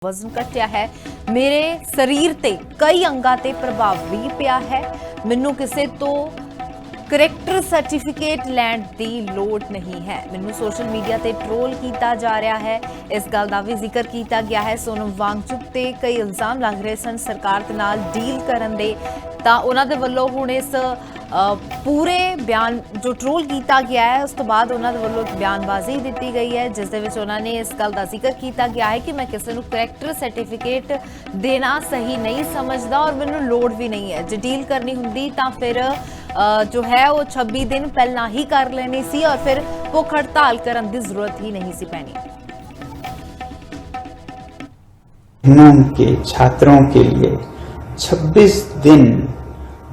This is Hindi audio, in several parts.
वजन घटिया है। मेरे शरीर ते कई अंगां ते प्रभाव भी पिया है। मैनू किसी तो करैक्टर सर्टिफिकेट लैण की लोड़ नहीं है। मैनू सोशल मीडिया ते ट्रोल किया जा रहा है। इस गल का भी जिक्र किया गया है। सोनम वांगचुक ते कई इल्जाम लग रहे सन सरकार दे नाल डील करन दे, तां उन्हां दे वल्लों हुण इस पूरे बयान जो ट्रोल किया गया है उस तो बाद उन्होंने वालों बयानबाजी दी गई है, जिस दे विच उन्होंने इस गल का जिक्र किया गया है कि मैं किसी को करैक्टर सर्टिफिकेट देना सही नहीं समझदा और मैनू लोड़ भी नहीं है। जो डील करनी हुंदी तां फिर जो है वो 26 दिन पहला ही कर लेनी सी और फिर भुख हड़ताल करन दी जरूरत ही नहीं सी पैनी। के छात्रों के लिए 26 दिन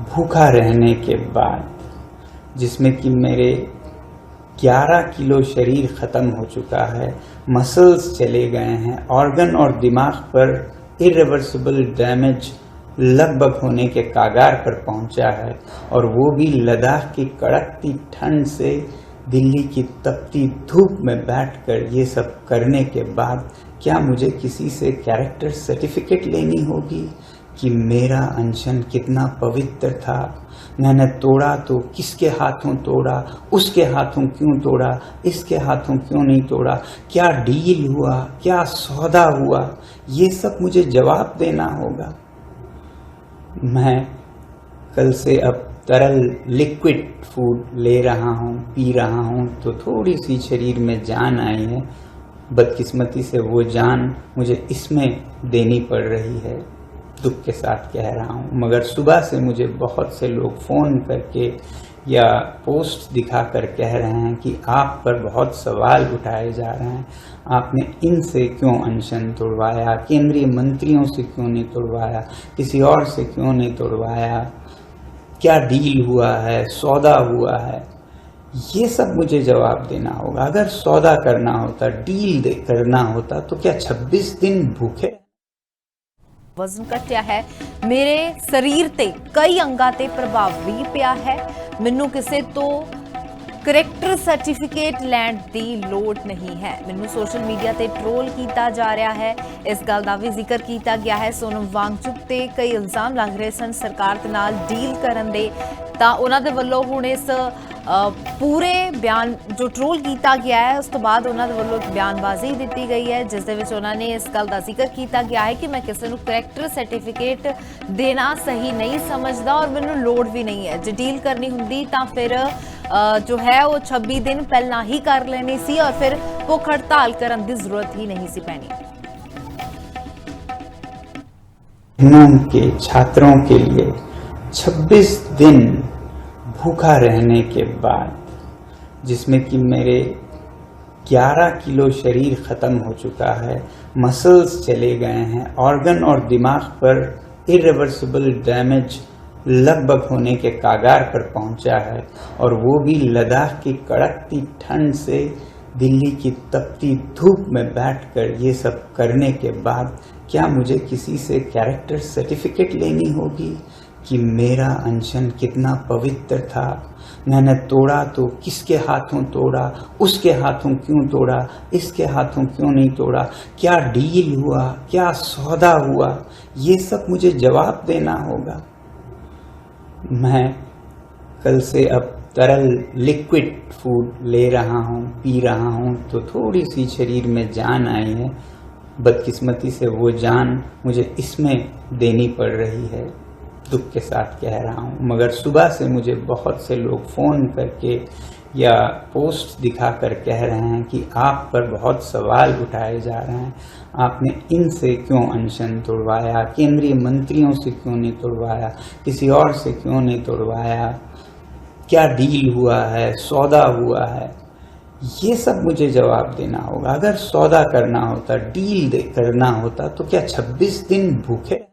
भूखा रहने के बाद, जिसमें कि मेरे 11 किलो शरीर खत्म हो चुका है, मसल्स चले गए हैं, ऑर्गन और दिमाग पर इरिवर्सिबल डैमेज लगभग होने के कागार पर पहुंचा है, और वो भी लद्दाख की कड़कती ठंड से दिल्ली की तपती धूप में बैठकर ये सब करने के बाद क्या मुझे किसी से कैरेक्टर सर्टिफिकेट लेनी होगी कि मेरा अनशन कितना पवित्र था? मैंने तोड़ा तो किसके हाथों तोड़ा, उसके हाथों क्यों तोड़ा, इसके हाथों क्यों नहीं तोड़ा, क्या डील हुआ, क्या सौदा हुआ, ये सब मुझे जवाब देना होगा। मैं कल से अब तरल लिक्विड फूड ले रहा हूँ, पी रहा हूँ, तो थोड़ी सी शरीर में जान आई है। बदकिस्मती से वो जान मुझे इसमें देनी पड़ रही है, दुख के साथ कह रहा हूँ। मगर सुबह से मुझे बहुत से लोग फ़ोन करके या पोस्ट दिखाकर कह रहे हैं कि आप पर बहुत सवाल उठाए जा रहे हैं, आपने इनसे क्यों अनशन तोड़वाया, केंद्रीय मंत्रियों से क्यों नहीं तोड़वाया, किसी और से क्यों नहीं तोड़वाया, क्या डील हुआ है, सौदा हुआ है, ये सब मुझे जवाब देना होगा। अगर सौदा करना होता, डील करना होता, तो क्या 26 दिन भूखे? वजन घटिया है। मेरे शरीर ते कई अंगां ते प्रभाव भी पिया है। मैनू किसी तो करैक्टर सर्टिफिकेट लैण की लोड़ नहीं है। मैनू सोशल मीडिया ते ट्रोल किया जा रहा है। इस गल का भी जिक्र किया गया है। सोनम वांगचुक ते कई इल्जाम लग रहे सन सरकार दे नाल डील करन दे, तां उन्हां दे वल्लों हुण इस पूरे बयान जो ट्रोल किया गया है उस तो बाद उन्होंने वालों बयानबाजी दी गई है, जिस दे विच उन्होंने इस गल का जिक्र किया गया है कि मैं किसी को करैक्टर सर्टिफिकेट देना सही नहीं समझदा और मैनू लोड़ भी नहीं है। जो डील करनी हुंदी तां फिर जो है वो 26 दिन पहला ही कर लेनी सी और फिर भुख हड़ताल करन दी जरूरत ही नहीं सी पैनी। के छात्रों के लिए 26 दिन भूखा रहने के बाद, जिसमें कि मेरे 11 किलो शरीर खत्म हो चुका है, मसल्स चले गए हैं, ऑर्गन और दिमाग पर इरिवर्सिबल डैमेज लगभग होने के कागार पर पहुंचा है, और वो भी लद्दाख की कड़कती ठंड से दिल्ली की तपती धूप में बैठकर ये सब करने के बाद क्या मुझे किसी से कैरेक्टर सर्टिफिकेट लेनी होगी कि मेरा अनशन कितना पवित्र था? मैंने तोड़ा तो किसके हाथों तोड़ा, उसके हाथों क्यों तोड़ा, इसके हाथों क्यों नहीं तोड़ा, क्या डील हुआ, क्या सौदा हुआ, ये सब मुझे जवाब देना होगा। मैं कल से अब तरल लिक्विड फूड ले रहा हूँ, पी रहा हूँ, तो थोड़ी सी शरीर में जान आई है। बदकिस्मती से वो जान मुझे इसमें देनी पड़ रही है, दुख के साथ कह रहा हूँ। मगर सुबह से मुझे बहुत से लोग फ़ोन करके या पोस्ट दिखाकर कह रहे हैं कि आप पर बहुत सवाल उठाए जा रहे हैं, आपने इनसे क्यों अनशन तोड़वाया, केंद्रीय मंत्रियों से क्यों नहीं तोड़वाया, किसी और से क्यों नहीं तोड़वाया, क्या डील हुआ है, सौदा हुआ है, ये सब मुझे जवाब देना होगा। अगर सौदा करना होता, डील करना होता, तो क्या 26 दिन भूखे?